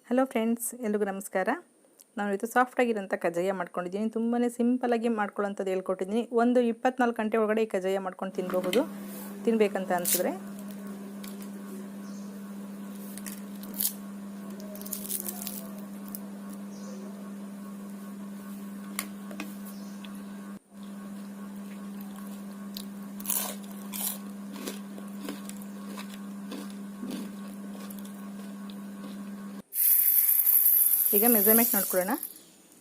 Hello friends, ಎಲ್ರಿಗೂ ನಮಸ್ಕಾರ. ನಾನು ಇವತ್ತು ಸಾಫ್ಟಾಗಿರೋಂಥ ಕಜ್ಜಾಯ ಮಾಡ್ಕೊಂಡಿದ್ದೀನಿ. ತುಂಬಾ ಸಿಂಪಲಾಗಿ ಮಾಡ್ಕೊಳ್ಳೋಂಥದ್ದು ಹೇಳ್ಕೊಟ್ಟಿದ್ದೀನಿ. ಒಂದು 24 ಗಂಟೆ ಒಳಗಡೆ ಈ ಕಜ್ಜಾಯ ಮಾಡ್ಕೊಂಡು ತಿನ್ಬಹುದು, ತಿನ್ನಬೇಕಂತ ಅನಿಸಿದ್ರೆ. ಈಗ ಮೆಜರ್ಮೆಂಟ್ ನೋಡ್ಕೊಳ್ಳೋಣ.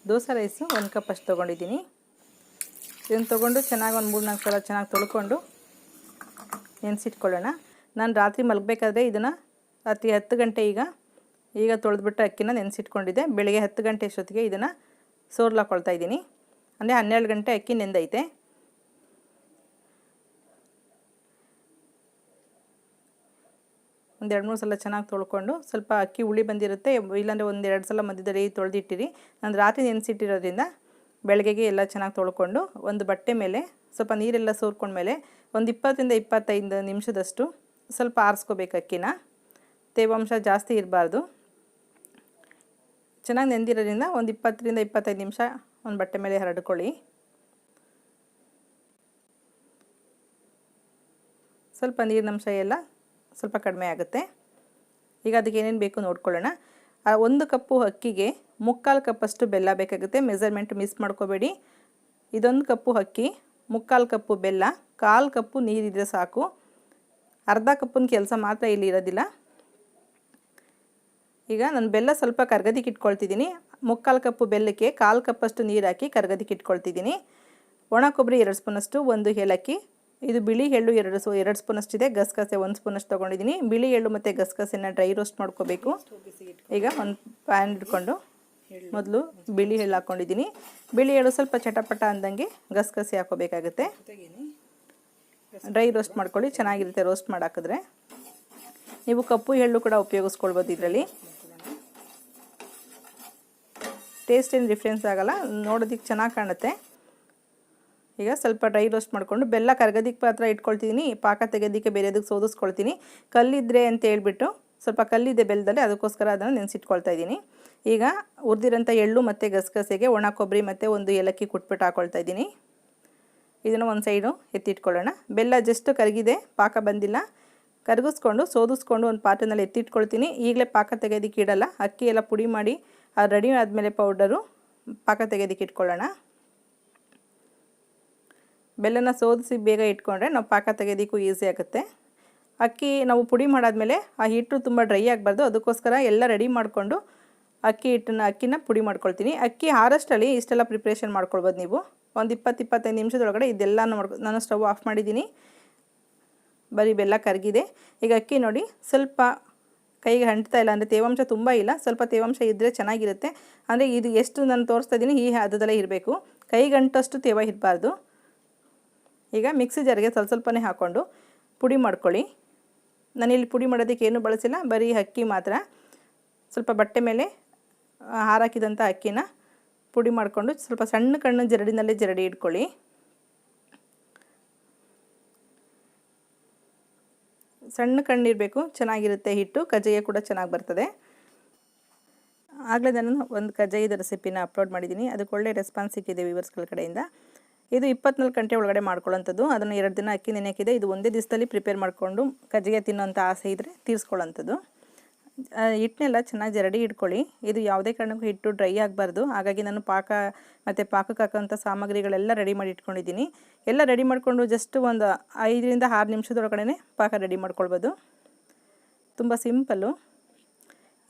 ದೋಸೆ ರೈಸು 1 ಕಪ್ ಅಷ್ಟು ತೊಗೊಂಡಿದ್ದೀನಿ. ಇದನ್ನು ತೊಗೊಂಡು ಚೆನ್ನಾಗಿ ಒಂದು 3-4 ಸಲ ಚೆನ್ನಾಗಿ ತೊಳ್ಕೊಂಡು ನೆನೆಸಿಟ್ಕೊಳ್ಳೋಣ. ನಾನು ರಾತ್ರಿ ಮಲಗಬೇಕಾದ್ರೆ ಇದನ್ನು ರಾತ್ರಿ 10 ಗಂಟೆ ಈಗ ತೊಳೆದ್ಬಿಟ್ಟು ಅಕ್ಕಿನ ನೆನೆಸಿಟ್ಕೊಂಡಿದ್ದೆ. ಬೆಳಗ್ಗೆ 10 ಗಂಟೆ ಅಷ್ಟೊತ್ತಿಗೆ ಇದನ್ನು ಸೋರ್ಲಾಕೊಳ್ತಾ ಇದ್ದೀನಿ. ಅಂದರೆ 12 ಗಂಟೆ ಅಕ್ಕಿ ನೆಂದೈತೆ. ಒಂದು 2-3 ಸಲ ಚೆನ್ನಾಗಿ ತೊಳ್ಕೊಂಡು, ಸ್ವಲ್ಪ ಅಕ್ಕಿ ಹುಳಿ ಬಂದಿರುತ್ತೆ, ಇಲ್ಲಾಂದರೆ 1-2 ಸಲ ಮಧ್ಯದಲ್ಲಿ ತೊಳೆದಿಟ್ಟಿರಿ. ನಾನು ರಾತ್ರಿ ನೆನೆಸಿಟ್ಟಿರೋದ್ರಿಂದ ಬೆಳಗ್ಗೆಗೆ ಎಲ್ಲ ಚೆನ್ನಾಗಿ ತೊಳ್ಕೊಂಡು ಒಂದು ಬಟ್ಟೆ ಮೇಲೆ ಸ್ವಲ್ಪ ನೀರೆಲ್ಲ ಸೋರ್ಕೊಂಡ್ಮೇಲೆ ಒಂದು 20-25 ನಿಮಿಷದಷ್ಟು ಸ್ವಲ್ಪ ಆರಿಸ್ಕೋಬೇಕು ಅಕ್ಕಿನ. ತೇವಾಂಶ ಜಾಸ್ತಿ ಇರಬಾರ್ದು. ಚೆನ್ನಾಗಿ ನೆಂದಿರೋದ್ರಿಂದ ಒಂದು 20-25 ನಿಮಿಷ ಒಂದು ಬಟ್ಟೆ ಮೇಲೆ ಹರಡ್ಕೊಳ್ಳಿ. ಸ್ವಲ್ಪ ನೀರಿನಂಶ ಎಲ್ಲ ಸ್ವಲ್ಪ ಕಡಿಮೆ ಆಗುತ್ತೆ. ಈಗ ಅದಕ್ಕೆ ಏನೇನು ಬೇಕು ನೋಡ್ಕೊಳ್ಳೋಣ. 1 ಕಪ್ಪು ಅಕ್ಕಿಗೆ 3/4 ಕಪ್ಪಷ್ಟು ಬೆಲ್ಲ ಬೇಕಾಗುತ್ತೆ. ಮೆಜರ್ಮೆಂಟ್ ಮಿಸ್ ಮಾಡ್ಕೋಬೇಡಿ. ಇದೊಂದು ಕಪ್ಪು ಅಕ್ಕಿ, 3/4 ಕಪ್ಪು ಬೆಲ್ಲ, 1/4 ಕಪ್ಪು ನೀರಿದ್ರೆ ಸಾಕು. ಅರ್ಧ ಕಪ್ಪಿನ ಕೆಲಸ ಮಾತ್ರ ಇಲ್ಲಿ ಇರೋದಿಲ್ಲ. ಈಗ ನಾನು ಬೆಲ್ಲ ಸ್ವಲ್ಪ ಕರ್ಗದಿಕ್ಕೆ ಇಟ್ಕೊಳ್ತಿದ್ದೀನಿ. 3/4 ಕಪ್ಪು ಬೆಲ್ಲಕ್ಕೆ 1/4 ಕಪ್ಪಷ್ಟು ನೀರು ಹಾಕಿ ಕರ್ಗದಿಕ್ಕೆ ಇಟ್ಕೊಳ್ತಿದ್ದೀನಿ. ಒಣ ಕೊಬ್ಬರಿ 2 ಸ್ಪೂನಷ್ಟು, 1 ಏಲಕ್ಕಿ, ಇದು ಬಿಳಿ ಎಳ್ಳು 2 ಸ್ಪೂನಷ್ಟಿದೆ, ಗಸಗಸೆ 1 ಸ್ಪೂನಷ್ಟು ತೊಗೊಂಡಿದ್ದೀನಿ. ಬಿಳಿ ಎಳ್ಳು ಮತ್ತು ಗಸಗಸೆನ ಡ್ರೈ ರೋಸ್ಟ್ ಮಾಡ್ಕೋಬೇಕು. ಈಗ ಒಂದು ಪ್ಯಾನ್ ಇಟ್ಕೊಂಡು ಮೊದಲು ಬಿಳಿ ಎಳ್ಳು ಹಾಕ್ಕೊಂಡಿದ್ದೀನಿ. ಬಿಳಿ ಎಳ್ಳು ಸ್ವಲ್ಪ ಚಟಪಟ ಅಂದಂಗೆ ಗಸಗಸೆ ಹಾಕೋಬೇಕಾಗುತ್ತೆ. ಡ್ರೈ ರೋಸ್ಟ್ ಮಾಡ್ಕೊಳ್ಳಿ, ಚೆನ್ನಾಗಿರುತ್ತೆ ರೋಸ್ಟ್ ಮಾಡಾಕಿದ್ರೆ. ನೀವು ಕಪ್ಪು ಎಳ್ಳು ಕೂಡ ಉಪಯೋಗಿಸ್ಕೊಳ್ಬೋದು. ಇದರಲ್ಲಿ ಟೇಸ್ಟ್ ಏನು ಡಿಫ್ರೆನ್ಸ್ ಆಗಲ್ಲ, ನೋಡೋದಕ್ಕೆ ಚೆನ್ನಾಗಿ ಕಾಣುತ್ತೆ. ಈಗ ಸ್ವಲ್ಪ ಡ್ರೈ ರೋಸ್ಟ್ ಮಾಡಿಕೊಂಡು ಬೆಲ್ಲ ಕರ್ಗೋದಕ್ಕೆ ಪಾತ್ರ ಇಟ್ಕೊಳ್ತಿದ್ದೀನಿ. ಪಾಕ ತೆಗೆಯೋದಕ್ಕೆ ಬೇರೆದಕ್ಕೆ ಸೋದಿಸ್ಕೊಳ್ತೀನಿ. ಕಲ್ಲಿದ್ರೆ ಅಂತ ಹೇಳ್ಬಿಟ್ಟು ಸ್ವಲ್ಪ ಕಲ್ಲಿದೆ ಬೆಲ್ಲದಲ್ಲಿ, ಅದಕ್ಕೋಸ್ಕರ ಅದನ್ನು ನೆನೆಸಿಟ್ಕೊಳ್ತಾ ಇದ್ದೀನಿ. ಈಗ ಹುರಿದಿರೋಂಥ ಎಳ್ಳು ಮತ್ತು ಗಸಗಸೆಗೆ ಒಣ ಕೊಬ್ಬರಿ ಮತ್ತು 1 ಏಲಕ್ಕಿ ಕುಟ್ಬಿಟ್ಟು ಹಾಕ್ಕೊಳ್ತಾ ಇದ್ದೀನಿ. ಇದನ್ನು ಒಂದು ಸೈಡು ಎತ್ತಿಟ್ಕೊಳ್ಳೋಣ. ಬೆಲ್ಲ ಜಸ್ಟ್ ಕರಗಿದೆ, ಪಾಕ ಬಂದಿಲ್ಲ. ಕರಗಿಸ್ಕೊಂಡು ಸೋದಿಸ್ಕೊಂಡು ಒಂದು ಪಾತ್ರೆಯಲ್ಲಿ ಎತ್ತಿಟ್ಕೊಳ್ತೀನಿ. ಈಗಲೇ ಪಾಕ ತೆಗೆಯೋದಕ್ಕೆ ಇಡಲ್ಲ. ಅಕ್ಕಿ ಎಲ್ಲ ಪುಡಿ ಮಾಡಿ ರೆಡಿ ಆದಮೇಲೆ ಪೌಡರು ಪಾಕ ತೆಗೆಯೋದಕ್ಕೆ ಇಟ್ಕೊಳ್ಳೋಣ. ಬೆಲ್ಲನ ಸೋದಿಸಿ ಬೇಗ ಇಟ್ಕೊಂಡ್ರೆ ನಾವು ಪಾಕ ತೆಗೆಯೋದಕ್ಕೂ ಈಸಿ ಆಗುತ್ತೆ. ಅಕ್ಕಿ ನಾವು ಪುಡಿ ಮಾಡಾದ್ಮೇಲೆ ಆ ಹಿಟ್ಟು ತುಂಬ ಡ್ರೈ ಆಗಬಾರ್ದು, ಅದಕ್ಕೋಸ್ಕರ ಎಲ್ಲ ರೆಡಿ ಮಾಡಿಕೊಂಡು ಅಕ್ಕಿನ ಪುಡಿ ಮಾಡ್ಕೊಳ್ತೀನಿ. ಅಕ್ಕಿ ಆರಷ್ಟರಲ್ಲಿ ಇಷ್ಟೆಲ್ಲ ಪ್ರಿಪ್ರೇಷನ್ ಮಾಡ್ಕೊಳ್ಬೋದು ನೀವು. ಒಂದು 20-25 ನಿಮಿಷದೊಳಗಡೆ ಇದೆಲ್ಲನೂ ನಾನು ಸ್ಟವ್ ಆಫ್ ಮಾಡಿದ್ದೀನಿ. ಬರೀ ಬೆಲ್ಲ ಕರಗಿದೆ. ಈಗ ಅಕ್ಕಿ ನೋಡಿ ಸ್ವಲ್ಪ ಕೈಗೆ ಅಂಟ್ತಾ ಇಲ್ಲ, ಅಂದರೆ ತೇವಾಂಶ ತುಂಬ ಇಲ್ಲ. ಸ್ವಲ್ಪ ತೇವಾಂಶ ಇದ್ದರೆ ಚೆನ್ನಾಗಿರುತ್ತೆ. ಅಂದರೆ ಇದು ಎಷ್ಟು ನಾನು ತೋರಿಸ್ತಾ ಇದ್ದೀನಿ ಈ ಹದದಲ್ಲೇ ಇರಬೇಕು, ಕೈಗೆ ಅಂಟಷ್ಟು ತೇವ ಇರಬಾರ್ದು. ಈಗ ಮಿಕ್ಸಿ ಜಾರಿಗೆ ಸ್ವಲ್ಪನೇ ಹಾಕ್ಕೊಂಡು ಪುಡಿ ಮಾಡ್ಕೊಳ್ಳಿ. ನಾನಿಲ್ಲಿ ಪುಡಿ ಮಾಡೋದಕ್ಕೆ ಏನೂ ಬಳಸಿಲ್ಲ, ಬರೀ ಅಕ್ಕಿ ಮಾತ್ರ. ಸ್ವಲ್ಪ ಬಟ್ಟೆ ಮೇಲೆ ಹಾರಾಕಿದಂಥ ಅಕ್ಕಿನ ಪುಡಿ ಮಾಡಿಕೊಂಡು ಸ್ವಲ್ಪ ಸಣ್ಣ ಕಣ್ಣು ಜರಡಿನಲ್ಲೇ ಜರಡಿ ಇಟ್ಕೊಳ್ಳಿ. ಸಣ್ಣ ಕಣ್ಣಿರಬೇಕು, ಚೆನ್ನಾಗಿರುತ್ತೆ ಹಿಟ್ಟು. ಕಜ್ಜಾಯ ಕೂಡ ಚೆನ್ನಾಗಿ ಬರ್ತದೆ. ಆಗಲೇ ನಾನು ಒಂದು ಕಜ್ಜಾಯದ ರೆಸಿಪಿನ ಅಪ್ಲೋಡ್ ಮಾಡಿದ್ದೀನಿ, ಅದಕ್ಕೆ ಒಳ್ಳೆ ರೆಸ್ಪಾನ್ಸ್ ಸಿಕ್ಕಿದೆ ವ್ಯೂವರ್ಸ್ಗಳ ಕಡೆಯಿಂದ. ಇದು 24 ಗಂಟೆ ಒಳಗಡೆ ಮಾಡ್ಕೊಳ್ಳೋಂಥದ್ದು. ಅದನ್ನು 2 ದಿನ ಅಕ್ಕಿ ನೆನೆಯಾಕಿದೆ. ಇದು ಒಂದೇ ದಿವಸದಲ್ಲಿ ಪ್ರಿಪೇರ್ ಮಾಡಿಕೊಂಡು ಕಜ್ಜಾಯ ತಿನ್ನೋಂಥ ಆಸೆ ಇದ್ದರೆ ತೀರಿಸ್ಕೊಳ್ಳೋಂಥದ್ದು. ಹಿಟ್ಟನ್ನೆಲ್ಲ ಚೆನ್ನಾಗಿ ಜರಡಿ ಇಟ್ಕೊಳ್ಳಿ. ಇದು ಯಾವುದೇ ಕಾರಣಕ್ಕೂ ಹಿಟ್ಟು ಡ್ರೈ ಆಗಬಾರ್ದು. ಹಾಗಾಗಿ ನಾನು ಪಾಕ ಮತ್ತು ಪಾಕಕ್ಕೆ ಹಾಕೋಂಥ ಸಾಮಗ್ರಿಗಳೆಲ್ಲ ರೆಡಿ ಮಾಡಿ ಇಟ್ಕೊಂಡಿದ್ದೀನಿ. ಎಲ್ಲ ರೆಡಿ ಮಾಡಿಕೊಂಡು ಜಸ್ಟ್ ಒಂದು 5-6 ನಿಮಿಷದೊಳಗಡೆ ಪಾಕ ರೆಡಿ ಮಾಡ್ಕೊಳ್ಬೋದು. ತುಂಬ ಸಿಂಪಲ್ಲು.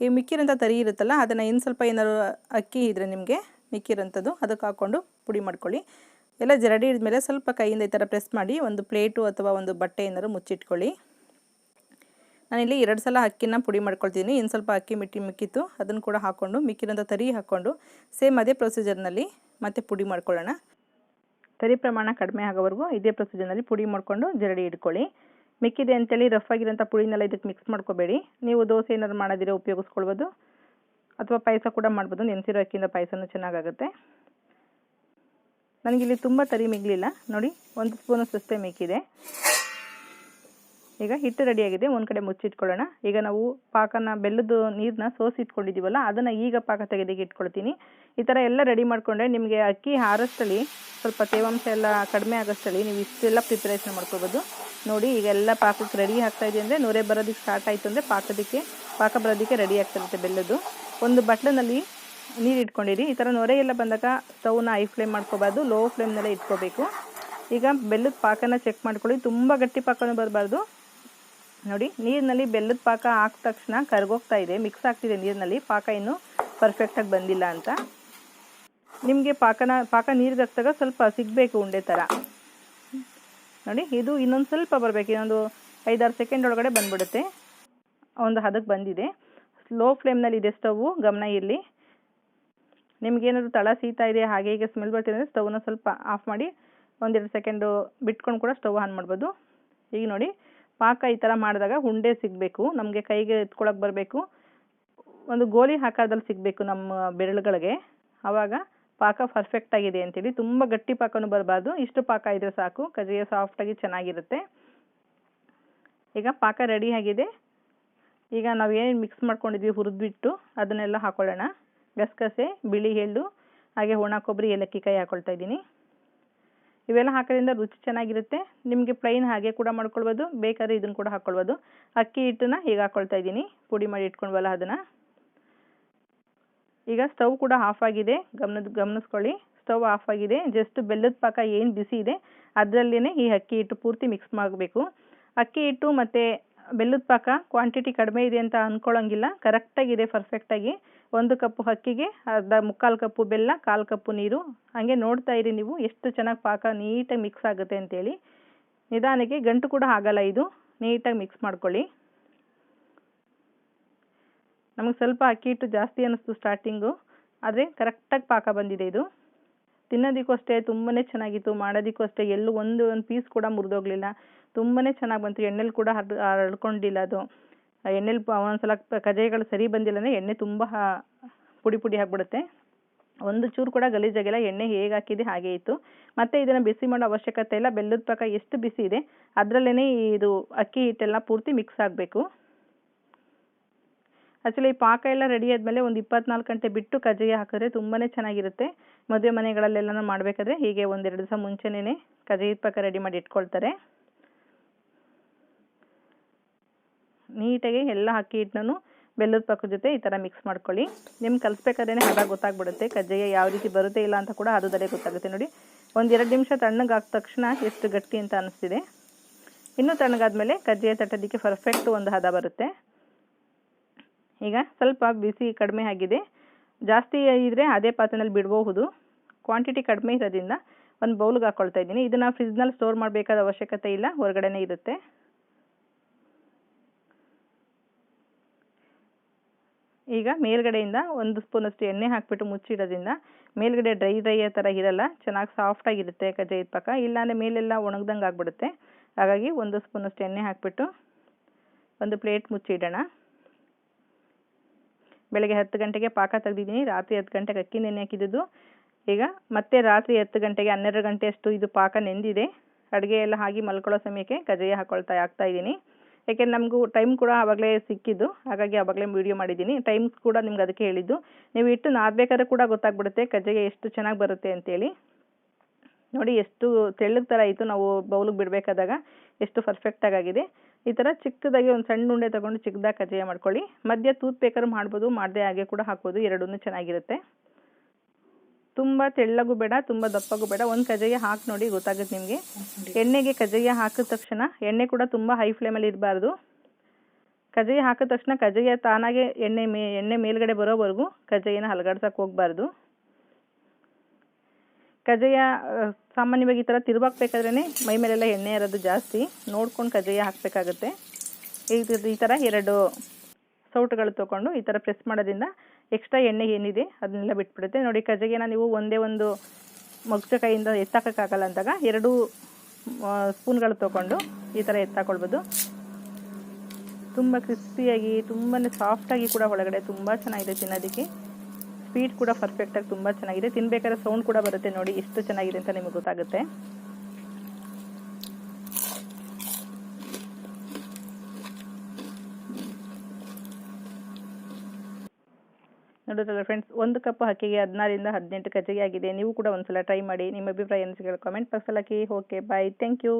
ಈ ಮಿಕ್ಕಿರೋಂಥ ತರಿ ಇರುತ್ತಲ್ಲ, ಅದನ್ನು ಇನ್ನು ಸ್ವಲ್ಪ ಏನಾದ್ರು ಅಕ್ಕಿ ಇದ್ದರೆ ನಿಮಗೆ ಮಿಕ್ಕಿರೋಂಥದ್ದು ಅದಕ್ಕೆ ಹಾಕ್ಕೊಂಡು ಪುಡಿ ಮಾಡ್ಕೊಳ್ಳಿ. ಎಲ್ಲ ಜರಡಿ ಹಿಡಿದ್ಮೇಲೆ ಸ್ವಲ್ಪ ಕೈಯಿಂದ ಈ ಥರ ಪ್ರೆಸ್ ಮಾಡಿ ಒಂದು ಪ್ಲೇಟು ಅಥವಾ ಒಂದು ಬಟ್ಟೆ ಏನಾದ್ರು ಮುಚ್ಚಿಟ್ಕೊಳ್ಳಿ. ನಾನಿಲ್ಲಿ 2 ಸಲ ಅಕ್ಕಿನ ಪುಡಿ ಮಾಡ್ಕೊಳ್ತೀನಿ. ಇನ್ನು ಸ್ವಲ್ಪ ಅಕ್ಕಿ ಮಿಕ್ಕಿತ್ತು, ಅದನ್ನು ಕೂಡ ಹಾಕ್ಕೊಂಡು ಮಿಕ್ಕಿರೋಂಥ ತರಿ ಹಾಕ್ಕೊಂಡು ಸೇಮ್ ಅದೇ ಪ್ರೊಸೀಜರ್ನಲ್ಲಿ ಮತ್ತೆ ಪುಡಿ ಮಾಡ್ಕೊಳ್ಳೋಣ. ತರಿ ಪ್ರಮಾಣ ಕಡಿಮೆ ಆಗೋವರೆಗೂ ಇದೇ ಪ್ರೊಸೀಜರ್ನಲ್ಲಿ ಪುಡಿ ಮಾಡಿಕೊಂಡು ಜರಡಿ ಇಟ್ಕೊಳ್ಳಿ. ಮಿಕ್ಕಿದೆ ಅಂತೇಳಿ ರಫ್ ಆಗಿರೋಂಥ ಪುಡಿನೆಲ್ಲ ಇದಕ್ಕೆ ಮಿಕ್ಸ್ ಮಾಡ್ಕೋಬೇಡಿ. ನೀವು ದೋಸೆ ಏನಾದ್ರು ಮಾಡೋದಿರೋ ಉಪಯೋಗಿಸ್ಕೊಳ್ಬೋದು, ಅಥವಾ ಪಾಯಸ ಕೂಡ ಮಾಡ್ಬೋದು. ನೆನೆಸಿರೋ ಅಕ್ಕಿಯಿಂದ ಪಾಯಸನೂ ಚೆನ್ನಾಗಾಗುತ್ತೆ. ನನಗಿಲ್ಲಿ ತುಂಬ ತರಿ ಮಿಗಲಿಲ್ಲ ನೋಡಿ, 1 ಸ್ಪೂನಷ್ಟೇ ಮಿಕ್ಕಿದೆ. ಈಗ ಹಿಟ್ಟು ರೆಡಿಯಾಗಿದೆ, ಒಂದು ಕಡೆ ಮುಚ್ಚಿಟ್ಕೊಳ್ಳೋಣ. ಈಗ ನಾವು ಪಾಕನ ಬೆಲ್ಲದ ನೀರನ್ನ ಸೋಸಿಟ್ಕೊಂಡಿದ್ದೀವಲ್ಲ ಅದನ್ನು ಈಗ ಪಾಕ ತೆಗೆದಿಗೆ ಇಟ್ಕೊಳ್ತೀನಿ. ಈ ಥರ ಎಲ್ಲ ರೆಡಿ ಮಾಡಿಕೊಂಡ್ರೆ ನಿಮಗೆ ಅಕ್ಕಿ ಹಾರಷ್ಟಲ್ಲಿ ಸ್ವಲ್ಪ ತೇವಾಂಶ ಎಲ್ಲ ಕಡಿಮೆ ಆಗೋಷ್ಟಲ್ಲಿ ನೀವು ಇಷ್ಟೆಲ್ಲ ಪ್ರಿಪರೇಷನ್ ಮಾಡ್ಕೋಬೋದು. ನೋಡಿ ಈಗ ಎಲ್ಲ ಪಾಕಕ್ಕೆ ರೆಡಿ ಆಗ್ತಾಯಿದೆ ಅಂದರೆ ನೊರೆ ಬರೋದಕ್ಕೆ ಸ್ಟಾರ್ಟ್ ಆಯಿತು ಅಂದರೆ ಪಾಕ ಬರೋದಕ್ಕೆ ರೆಡಿ ಆಗ್ತಿರುತ್ತೆ ಬೆಲ್ಲದ್ದು. ಒಂದು ಬಟ್ಲಿನಲ್ಲಿ ನೀರು ಇಟ್ಕೊಂಡಿರಿ. ಈ ಥರ ನೊರೆ ಎಲ್ಲ ಬಂದಾಗ ಸ್ಟವ್ನ ಹೈ ಫ್ಲೇಮ್ ಮಾಡ್ಕೋಬಾರ್ದು, ಲೋ ಫ್ಲೇಮ್ನಲ್ಲೇ ಇಟ್ಕೋಬೇಕು. ಈಗ ಬೆಲ್ಲದ ಪಾಕನ ಚೆಕ್ ಮಾಡ್ಕೊಳ್ಳಿ, ತುಂಬ ಗಟ್ಟಿ ಪಾಕನೂ ಬರಬಾರ್ದು. ನೋಡಿ ನೀರಿನಲ್ಲಿ ಬೆಲ್ಲದ ಪಾಕ ಹಾಕಿದ ತಕ್ಷಣ ಕರಗೋಗ್ತಾ ಇದೆ, ಮಿಕ್ಸ್ ಆಗ್ತಿದೆ ನೀರಿನಲ್ಲಿ, ಪಾಕ ಇನ್ನೂ ಪರ್ಫೆಕ್ಟಾಗಿ ಬಂದಿಲ್ಲ ಅಂತ. ನಿಮಗೆ ಪಾಕ ನೀರಿಗೆ ಹಾಕಿದಾಗ ಸ್ವಲ್ಪ ಸಿಗಬೇಕು ಉಂಡೆ ಥರ. ನೋಡಿ ಇದು ಇನ್ನೊಂದು ಸ್ವಲ್ಪ ಬರಬೇಕು, ಇನ್ನೊಂದು 5-6 ಸೆಕೆಂಡ್ ಒಳಗಡೆ ಬಂದ್ಬಿಡುತ್ತೆ. ಒಂದು ಹದಕ್ಕೆ ಬಂದಿದೆ. ಸ್ಲೋ ಫ್ಲೇಮ್ನಲ್ಲಿ ಇದೆ ಸ್ಟವ್ವು, ಗಮನ ಇರಲಿ. ನಿಮಗೇನಾದ್ರು ತಳ ಸೀತಾ ಇದೆ ಹಾಗೆ ಈಗ ಸ್ಮೆಲ್ ಬರ್ತಿದೆ ಅಂದರೆ ಸ್ಟವ್ನ ಸ್ವಲ್ಪ ಆಫ್ ಮಾಡಿ 1-2 ಸೆಕೆಂಡು ಬಿಟ್ಕೊಂಡು ಕೂಡ ಸ್ಟವ್ ಆನ್ ಮಾಡ್ಬೋದು. ಈಗ ನೋಡಿ ಪಾಕ ಈ ಥರ ಮಾಡಿದಾಗ ಉಂಡೆ ಸಿಗಬೇಕು, ನಮಗೆ ಕೈಗೆ ಎತ್ಕೊಳಕ್ಕೆ ಬರಬೇಕು, ಒಂದು ಗೋಲಿ ಆಕಾರದಲ್ಲಿ ಸಿಗಬೇಕು ನಮ್ಮ ಬೆರಳುಗಳಿಗೆ. ಆವಾಗ ಪಾಕ ಪರ್ಫೆಕ್ಟಾಗಿದೆ ಅಂತೇಳಿ. ತುಂಬ ಗಟ್ಟಿ ಪಾಕನೂ ಬರಬಾರ್ದು, ಇಷ್ಟು ಪಾಕ ಇದ್ದರೆ ಸಾಕು, ಕಜ್ಜಾಯ ಸಾಫ್ಟಾಗಿ ಚೆನ್ನಾಗಿರುತ್ತೆ. ಈಗ ಪಾಕ ರೆಡಿ ಆಗಿದೆ. ಈಗ ನಾವು ಏನು ಮಿಕ್ಸ್ ಮಾಡ್ಕೊಂಡಿದ್ವಿ ಹುರಿದ್ಬಿಟ್ಟು ಅದನ್ನೆಲ್ಲ ಹಾಕೊಳ್ಳೋಣ. ಗಸಗಸೆ, ಬಿಳಿ ಎಳ್ಳು, ಹಾಗೆ ಒಣ ಕೊಬ್ಬರಿ, ಏಲಕ್ಕಿ ಕಾಯಿ ಹಾಕ್ಕೊಳ್ತಾ ಇದ್ದೀನಿ. ಇವೆಲ್ಲ ಹಾಕೋದ್ರಿಂದ ರುಚಿ ಚೆನ್ನಾಗಿರುತ್ತೆ. ನಿಮಗೆ ಪ್ಲೈನ್ ಹಾಗೆ ಕೂಡ ಮಾಡ್ಕೊಳ್ಬೋದು, ಬೇಕಾದ್ರೆ ಇದನ್ನು ಕೂಡ ಹಾಕ್ಕೊಳ್ಬೋದು. ಅಕ್ಕಿ ಹಿಟ್ಟನ್ನ ಈಗ ಹಾಕ್ಕೊಳ್ತಾ ಇದ್ದೀನಿ, ಪುಡಿ ಮಾಡಿ ಇಟ್ಕೊಂಡ್ವಲ್ಲ ಅದನ್ನು. ಈಗ ಸ್ಟವ್ ಕೂಡ ಆಫ್ ಆಗಿದೆ, ಗಮನಿಸ್ಕೊಳ್ಳಿ. ಸ್ಟವ್ ಆಫ್ ಆಗಿದೆ. ಜಸ್ಟ್ ಬೆಲ್ಲದ ಪಾಕ ಏನು ಬಿಸಿ ಇದೆ ಅದರಲ್ಲೇ ಈ ಅಕ್ಕಿ ಹಿಟ್ಟು ಪೂರ್ತಿ ಮಿಕ್ಸ್ ಮಾಡಬೇಕು. ಅಕ್ಕಿ ಹಿಟ್ಟು ಮತ್ತು ಬೆಲ್ಲದ ಪಾಕ ಕ್ವಾಂಟಿಟಿ ಕಡಿಮೆ ಇದೆ ಅಂತ ಅಂದ್ಕೊಳ್ಳೋಂಗಿಲ್ಲ, ಕರೆಕ್ಟಾಗಿದೆ ಪರ್ಫೆಕ್ಟಾಗಿ. 1 ಕಪ್ಪು ಅಕ್ಕಿಗೆ ಮುಕ್ಕಾಲು ಕಪ್ಪು ಬೆಲ್ಲ, 1/4 ಕಪ್ಪು ನೀರು. ಹಾಗೆ ನೋಡ್ತಾ ಇರಿ ನೀವು ಎಷ್ಟು ಚೆನ್ನಾಗಿ ಪಾಕ ನೀಟಾಗಿ ಮಿಕ್ಸ್ ಆಗುತ್ತೆ ಅಂತೇಳಿ. ನಿಧಾನಕ್ಕೆ ಗಂಟು ಕೂಡ ಆಗಲ್ಲ, ಇದು ನೀಟಾಗಿ ಮಿಕ್ಸ್ ಮಾಡ್ಕೊಳ್ಳಿ. ನಮಗೆ ಸ್ವಲ್ಪ ಅಕ್ಕಿ ಹಿಟ್ಟು ಜಾಸ್ತಿ ಅನ್ನಿಸ್ತು ಸ್ಟಾರ್ಟಿಂಗು, ಆದರೆ ಕರೆಕ್ಟಾಗಿ ಪಾಕ ಬಂದಿದೆ. ಇದು ತಿನ್ನೋದಕ್ಕೂ ಅಷ್ಟೇ ತುಂಬಾ ಚೆನ್ನಾಗಿತ್ತು, ಮಾಡೋದಕ್ಕೂ ಅಷ್ಟೇ ಎಲ್ಲೂ ಒಂದು ಪೀಸ್ ಕೂಡ ಮುರಿದೋಗಲಿಲ್ಲ, ತುಂಬಾ ಚೆನ್ನಾಗಿ ಬಂತು. ಎಣ್ಣೆಲಿ ಕೂಡ ಹರಡ್ಕೊಂಡಿಲ್ಲ ಅದು. ಎಣ್ಣೆಲಿ ಒಂದೊಂದ್ಸಲ ಕಜ್ಜಾಯಗಳು ಸರಿ ಬಂದಿಲ್ಲ ಅಂದರೆ ಎಣ್ಣೆ ತುಂಬ ಪುಡಿ ಪುಡಿ ಆಗಿಬಿಡುತ್ತೆ. ಒಂದು ಚೂರು ಕೂಡ ಗಲೀಜಾಗಿಲ್ಲ, ಎಣ್ಣೆ ಹೇಗೆ ಹಾಕಿದೆ ಹಾಗೆ ಇತ್ತು. ಮತ್ತು ಇದನ್ನು ಬಿಸಿ ಮಾಡೋ ಅವಶ್ಯಕತೆ ಇಲ್ಲ, ಬೆಲ್ಲದ ಪಾಕ ಎಷ್ಟು ಬಿಸಿ ಇದೆ ಅದರಲ್ಲೇ ಇದು ಅಕ್ಕಿ ಹಿಟ್ಟೆಲ್ಲ ಪೂರ್ತಿ ಮಿಕ್ಸ್ ಆಗಬೇಕು. ಆ್ಯಕ್ಚುಲಿ ಈ ಪಾಕ ಎಲ್ಲ ರೆಡಿ ಆದಮೇಲೆ ಒಂದು 24 ಗಂಟೆ ಬಿಟ್ಟು ಕಜ್ಜಾಯ ಹಾಕಿದ್ರೆ ತುಂಬಾ ಚೆನ್ನಾಗಿರುತ್ತೆ. ಮದುವೆ ಮನೆಗಳಲ್ಲೆಲ್ಲನೂ ಮಾಡಬೇಕಾದ್ರೆ ಹೀಗೆ 1-2 ದಿವಸ ಮುಂಚೆನೇ ಕಜ್ಜಾಯದ ಪಾಕ ರೆಡಿ ಮಾಡಿ ಇಟ್ಕೊಳ್ತಾರೆ. ನೀಟಾಗಿ ಎಲ್ಲ ಅಕ್ಕಿ ಹಿಟ್ಟನ್ನು ಬೆಲ್ಲದ ಪಾಕದ ಜೊತೆ ಈ ಥರ ಮಿಕ್ಸ್ ಮಾಡ್ಕೊಳ್ಳಿ. ನಿಮ್ಗೆ ಕಲಿಸ್ಬೇಕಾದ್ರೆ ಹದ ಗೊತ್ತಾಗ್ಬಿಡುತ್ತೆ, ಕಜ್ಜಾಯ ಯಾವ ರೀತಿ ಬರುತ್ತೆ ಇಲ್ಲ ಅಂತ ಕೂಡ ಹದದಲ್ಲೇ ಗೊತ್ತಾಗುತ್ತೆ. ನೋಡಿ 1-2 ನಿಮಿಷ ತಣ್ಣಗೆ ಹಾಕಿದ ತಕ್ಷಣ ಎಷ್ಟು ಗಟ್ಟಿ ಅಂತ ಅನಿಸ್ತಿದೆ. ಇನ್ನೂ ತಣ್ಣಗಾದ್ಮೇಲೆ ಕಜ್ಜಾಯ ತಟ್ಟೋದಕ್ಕೆ ಪರ್ಫೆಕ್ಟ್ ಒಂದು ಹದ ಬರುತ್ತೆ. ಈಗ ಸ್ವಲ್ಪ ಬಿಸಿ ಕಡಿಮೆ ಆಗಿದೆ, ಜಾಸ್ತಿ ಇದ್ದರೆ ಅದೇ ಪಾತ್ರೆಯಲ್ಲಿ ಬಿಡಬಹುದು. ಕ್ವಾಂಟಿಟಿ ಕಡಿಮೆ ಇರೋದ್ರಿಂದ ಒಂದು ಬೌಲ್ಗೆ ಹಾಕ್ಕೊಳ್ತಾ ಇದ್ದೀನಿ. ಇದನ್ನು ಫ್ರಿಜ್ನಲ್ಲಿ ಸ್ಟೋರ್ ಮಾಡಬೇಕಾದ ಅವಶ್ಯಕತೆ ಇಲ್ಲ, ಹೊರಗಡೆನೇ ಇರುತ್ತೆ. ಈಗ ಮೇಲ್ಗಡೆಯಿಂದ 1 ಸ್ಪೂನಷ್ಟು ಎಣ್ಣೆ ಹಾಕಿಬಿಟ್ಟು ಮುಚ್ಚಿಡೋದ್ರಿಂದ ಮೇಲ್ಗಡೆ ಡ್ರೈ ಥರ ಇರಲ್ಲ, ಚೆನ್ನಾಗಿ ಸಾಫ್ಟಾಗಿರುತ್ತೆ ಕಜ್ಜಾಯದ ಪಾಕ. ಇಲ್ಲಾಂದರೆ ಮೇಲೆಲ್ಲ ಒಣಗ್ದಂಗೆ ಆಗಿಬಿಡುತ್ತೆ. ಹಾಗಾಗಿ 1 ಸ್ಪೂನಷ್ಟು ಎಣ್ಣೆ ಹಾಕಿಬಿಟ್ಟು ಒಂದು ಪ್ಲೇಟ್ ಮುಚ್ಚಿಡೋಣ. ಬೆಳಗ್ಗೆ 10 ಗಂಟೆಗೆ ಪಾಕ ತೆಗೆದಿದ್ದೀನಿ, ರಾತ್ರಿ 10 ಗಂಟೆಗೆ ಅಕ್ಕಿ ನೆನೆ ಹಾಕಿದ್ದು. ಈಗ ಮತ್ತೆ ರಾತ್ರಿ 10 ಗಂಟೆಗೆ 12 ಗಂಟೆಯಷ್ಟು ಇದು ಪಾಕ ನೆಂದಿದೆ. ಅಡುಗೆ ಎಲ್ಲ ಆಗಿ ಮಲ್ಕೊಳ್ಳೋ ಸಮಯಕ್ಕೆ ಕಜ್ಜಾಯ ಹಾಕ್ತಾ ಇದ್ದೀನಿ. ಯಾಕೆಂದ್ರೆ ನಮಗೂ ಟೈಮ್ ಕೂಡ ಆವಾಗಲೇ ಸಿಕ್ಕಿದ್ದು, ಹಾಗಾಗಿ ಆವಾಗಲೇ ವೀಡಿಯೋ ಮಾಡಿದ್ದೀನಿ. ಟೈಮ್ಸ್ ಕೂಡ ನಿಮ್ಗೆ ಅದಕ್ಕೆ ಹೇಳಿದ್ದು. ನೀವು ಹಿಟ್ಟು ನಾದಬೇಕಾದ್ರೆ ಕೂಡ ಗೊತ್ತಾಗ್ಬಿಡುತ್ತೆ ಕಜ್ಜಾಯ ಎಷ್ಟು ಚೆನ್ನಾಗಿ ಬರುತ್ತೆ ಅಂತೇಳಿ. ನೋಡಿ ಎಷ್ಟು ತೆಳ್ಳಗೆ ಥರ ಆಯಿತು, ನಾವು ಬೌಲಿಗೆ ಬಿಡಬೇಕಾದಾಗ ಎಷ್ಟು ಪರ್ಫೆಕ್ಟಾಗಿ ಆಗಿದೆ. ಈ ಥರ ಚಿಕ್ಕದಾಗಿ ಒಂದು ಸಣ್ಣ ಉಂಡೆ ತೊಗೊಂಡು ಚಿಕ್ಕದಾಗಿ ಕಜ್ಜಾಯ ಮಾಡ್ಕೊಳ್ಳಿ. ಮಧ್ಯ ತೂತ್ ಬೇಕಾದ್ರೂ ಮಾಡ್ಬೋದು, ಮಾಡದೆ ಹಾಗೆ ಕೂಡ ಹಾಕ್ಬೋದು, ಎರಡೂ ಚೆನ್ನಾಗಿರುತ್ತೆ. ತುಂಬ ತೆಳ್ಳಗೂ ಬೇಡ, ತುಂಬ ದಪ್ಪಗೂ ಬೇಡ. ಒಂದು ಕಜ್ಜಾಯ ಹಾಕಿ ನೋಡಿ ಗೊತ್ತಾಗುತ್ತೆ ನಿಮಗೆ. ಎಣ್ಣೆಗೆ ಕಜ್ಜಾಯ ಹಾಕಿದ ತಕ್ಷಣ ಎಣ್ಣೆ ಕೂಡ ತುಂಬ ಹೈ ಫ್ಲೇಮಲ್ಲಿ ಇರಬಾರ್ದು. ಕಜ್ಜಾಯ ಹಾಕಿದ ತಕ್ಷಣ ಕಜ್ಜಾಯ ತಾನಾಗೆ ಎಣ್ಣೆ ಮೇಲ್ಗಡೆ ಬರೋವರೆಗೂ ಕಜ್ಜಾಯನ ಹಲಗಾಡ್ಸಕ್ಕೆ ಹೋಗಬಾರ್ದು. ಕಜ್ಜಾಯ ಸಾಮಾನ್ಯವಾಗಿ ಈ ಥರ ತಿರುವಾಕ್ಬೇಕಾದ್ರೇ ಮೈ ಮೇಲೆಲ್ಲ ಎಣ್ಣೆ ಇರೋದು ಜಾಸ್ತಿ, ನೋಡ್ಕೊಂಡು ಕಜ್ಜಾಯ ಹಾಕಬೇಕಾಗುತ್ತೆ. ಈ ಥರ 2 ಸೌಟುಗಳು ತೊಗೊಂಡು ಈ ಥರ ಪ್ರೆಸ್ ಮಾಡೋದ್ರಿಂದ ಎಕ್ಸ್ಟ್ರಾ ಎಣ್ಣೆ ಏನಿದೆ ಅದನ್ನೆಲ್ಲ ಬಿಟ್ಬಿಡುತ್ತೆ. ನೋಡಿ ಕಜ್ಜಾಯನ ನೀವು ಒಂದೇ ಒಂದು ಮಗ್ಚ ಕೈಯಿಂದ ಎತ್ತಾಕೋಕ್ಕಾಗಲ್ಲ ಅಂದಾಗ 2 ಸ್ಪೂನ್ಗಳು ತೊಗೊಂಡು ಈ ಥರ ಎತ್ತಾಕೊಳ್ಬೋದು. ತುಂಬ ಕ್ರಿಸ್ಪಿಯಾಗಿ ತುಂಬಾ ಸಾಫ್ಟಾಗಿ ಕೂಡ ಒಳಗಡೆ ತುಂಬ ಚೆನ್ನಾಗಿದೆ ತಿನ್ನೋದಕ್ಕೆ. ಸ್ವೀಟ್ ಕೂಡ ಪರ್ಫೆಕ್ಟಾಗಿ ತುಂಬ ಚೆನ್ನಾಗಿದೆ. ತಿನ್ಬೇಕಾದ್ರೆ ಸೌಂಡ್ ಕೂಡ ಬರುತ್ತೆ, ನೋಡಿ ಎಷ್ಟು ಚೆನ್ನಾಗಿದೆ ಅಂತ ನಿಮಗೆ ಗೊತ್ತಾಗುತ್ತೆ. ನೋಡೋದಲ್ಲ ಫ್ರೆಂಡ್ಸ್, 1 ಕಪ್ ಅಕ್ಕಿಗೆ 16ರಿಂದ 18 ಕಜ್ಜಿಗೆ ಆಗಿದೆ. ನೀವು ಕೂಡ ಒಂದ್ಸಲ ಟ್ರೈ ಮಾಡಿ. ನಿಮ್ಮ ಅಭಿಪ್ರಾಯ ಅನಿಸಿಕೆಗಳು ಕಾಮೆಂಟ್ ಬಾಕ್ಸಲ್ಲಿ ಹಾಕಿ. Okay bye, thank you.